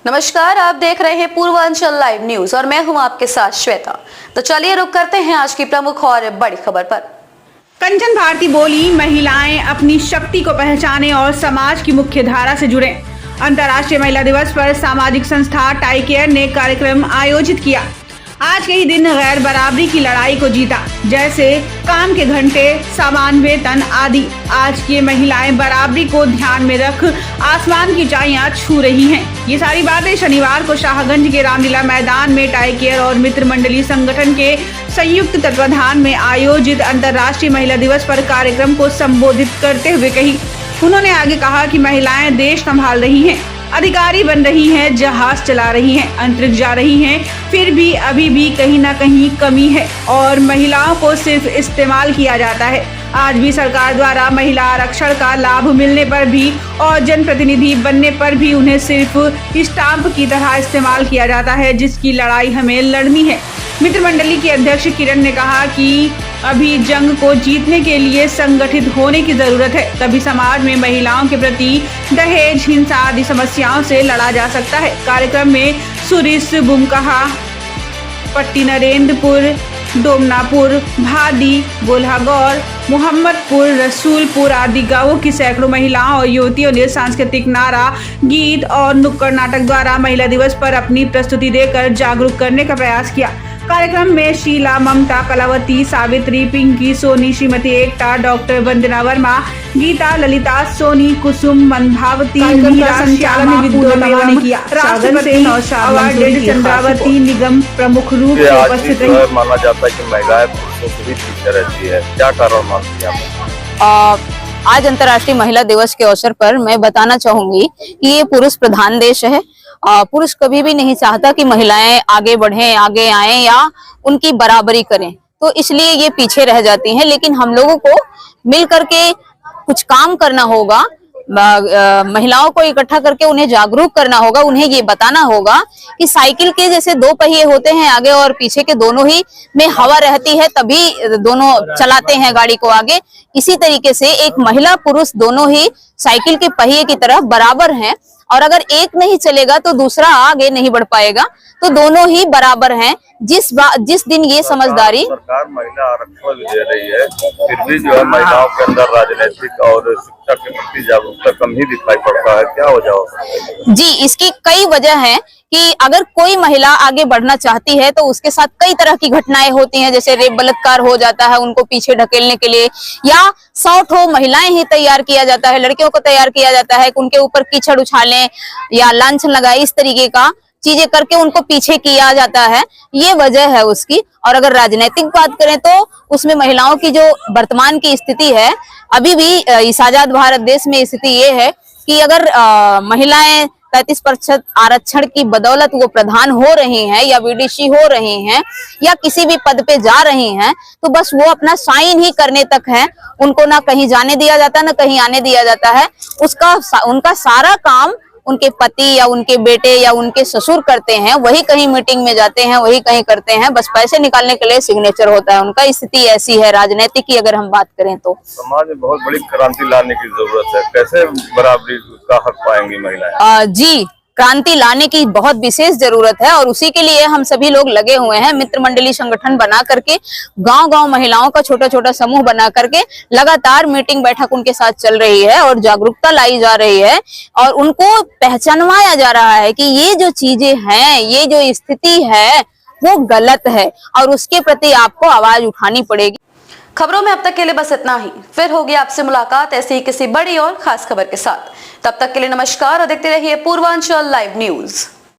नमस्कार, आप देख रहे हैं पूर्वांचल लाइव न्यूज और मैं हूं आपके साथ श्वेता। तो चलिए रुक करते हैं आज की प्रमुख और बड़ी खबर पर। कंचन भारती बोली, महिलाएं अपनी शक्ति को पहचानें और समाज की मुख्य धारा से जुड़ें। अंतर्राष्ट्रीय महिला दिवस पर सामाजिक संस्था टाई केयर ने कार्यक्रम आयोजित किया। आज के ही दिन गैर बराबरी की लड़ाई को जीता, जैसे काम के घंटे, समान वेतन आदि। आज की महिलाएं बराबरी को ध्यान में रख आसमान की ऊंचाइयां छू रही हैं। ये सारी बातें शनिवार को शाहगंज के रामलीला मैदान में टाई केयर और मित्र मंडली संगठन के संयुक्त तत्वाधान में आयोजित अंतर्राष्ट्रीय महिला दिवस पर कार्यक्रम को संबोधित करते हुए कही। उन्होंने आगे कहा कि महिलाएं देश संभाल रही हैं, अधिकारी बन रही हैं, जहाज चला रही हैं, अंतरिक्ष जा रही हैं, फिर भी अभी भी कहीं ना कहीं कमी है और महिलाओं को सिर्फ इस्तेमाल किया जाता है। आज भी सरकार द्वारा महिला आरक्षण का लाभ मिलने पर भी और जनप्रतिनिधि बनने पर भी उन्हें सिर्फ स्टाम्प की तरह इस्तेमाल किया जाता है, जिसकी लड़ाई हमें लड़नी है। मित्र मंडली की अध्यक्ष किरण ने कहा कि अभी जंग को जीतने के लिए संगठित होने की जरूरत है, तभी समाज में महिलाओं के प्रति दहेज, हिंसा आदि समस्याओं से लड़ा जा सकता है। कार्यक्रम में सुरिस, बुमकहा, पट्टी नरेंद्रपुर, डोमनापुर, भादी, गोल्हागौर, मोहम्मदपुर, रसूलपुर आदि गांवों की सैकड़ों महिलाओं और युवतियों ने सांस्कृतिक नारा, गीत और नुक्कड़ नाटक द्वारा महिला दिवस पर अपनी प्रस्तुति देकर जागरूक करने का प्रयास किया। कार्यक्रम में शीला, ममता, कलावती, सावित्री, पिंकी, सोनी, श्रीमती एकता, डॉक्टर वंदना वर्मा, गीता, ललिता, सोनी, कुसुम, मनभावती, राष्ट्रपति चंद्रावती निगम प्रमुख रूप से उपस्थित रही। माना जाता है कि महिलाएं पुरुषों से भी पीछे रहती है, क्या कारण मानती है? आज अंतर्राष्ट्रीय महिला दिवस के अवसर पर मैं बताना चाहूंगी कि ये पुरुष प्रधान देश है। पुरुष कभी भी नहीं चाहता कि महिलाएं आगे बढ़ें, आगे आएं या उनकी बराबरी करें, तो इसलिए ये पीछे रह जाती हैं। लेकिन हम लोगों को मिल करके कुछ काम करना होगा, महिलाओं को इकट्ठा करके उन्हें जागरूक करना होगा, उन्हें ये बताना होगा कि साइकिल के जैसे दो पहिए होते हैं, आगे और पीछे के दोनों ही में हवा रहती है, तभी दोनों चलाते हैं गाड़ी को आगे। इसी तरीके से एक महिला पुरुष दोनों ही साइकिल के पहिए की तरह बराबर हैं और अगर एक नहीं चलेगा तो दूसरा आगे नहीं बढ़ पाएगा, तो दोनों ही बराबर हैं। जिस दिन ये समझदारी सरकार महिला आरक्षण भी दे रही है, फिर भी जो है महिलाओं के अंदर राजनीतिक और शिक्षा के प्रति जागरूकता कम ही दिखाई पड़ता है, क्या वजह हो सकती है? जी, इसकी कई वजह हैं कि अगर कोई महिला आगे बढ़ना चाहती है तो उसके साथ कई तरह की घटनाएं होती हैं, जैसे रेप, बलात्कार हो जाता है उनको पीछे ढकेलने के लिए, या 100 महिलाएं ही तैयार किया जाता है, लड़कियों को तैयार किया जाता है कि उनके ऊपर कीचड़ उछालें या लांछन लगाए, इस तरीके का चीजें करके उनको पीछे किया जाता है। ये वजह है उसकी। और अगर राजनीतिक बात करें तो उसमें महिलाओं की जो वर्तमान की स्थिति है, अभी भी इस आजाद भारत देश में स्थिति ये है कि अगर महिलाएं 33% आरक्षण की बदौलत वो प्रधान हो रही हैं या बीडीसी हो रही हैं या किसी भी पद पे जा रही हैं, तो बस वो अपना साइन ही करने तक है, उनको ना कहीं जाने दिया जाता ना कहीं आने दिया जाता है। उनका सारा काम उनके पति या उनके बेटे या उनके ससुर करते हैं, वही कहीं मीटिंग में जाते हैं, वही कहीं करते हैं, बस पैसे निकालने के लिए सिग्नेचर होता है उनका। स्थिति ऐसी है राजनीतिक की अगर हम बात करें तो। समाज में बहुत बड़ी क्रांति लाने की जरूरत है, कैसे बराबरी का हक पाएंगी महिलाएं? जी, क्रांति लाने की बहुत विशेष जरूरत है और उसी के लिए हम सभी लोग लगे हुए हैं। मित्र मंडली संगठन बना करके गांव-गांव महिलाओं का छोटा-छोटा समूह बना करके लगातार मीटिंग बैठक उनके साथ चल रही है और जागरूकता लाई जा रही है और उनको पहचानवाया जा रहा है कि ये जो चीजें हैं, ये जो स्थिति है वो गलत है और उसके प्रति आपको आवाज उठानी पड़ेगी। खबरों में अब तक के लिए बस इतना ही। फिर होगी आपसे मुलाकात ऐसी ही किसी बड़ी और खास खबर के साथ। तब तक के लिए नमस्कार और देखते रहिए पूर्वांचल लाइव न्यूज।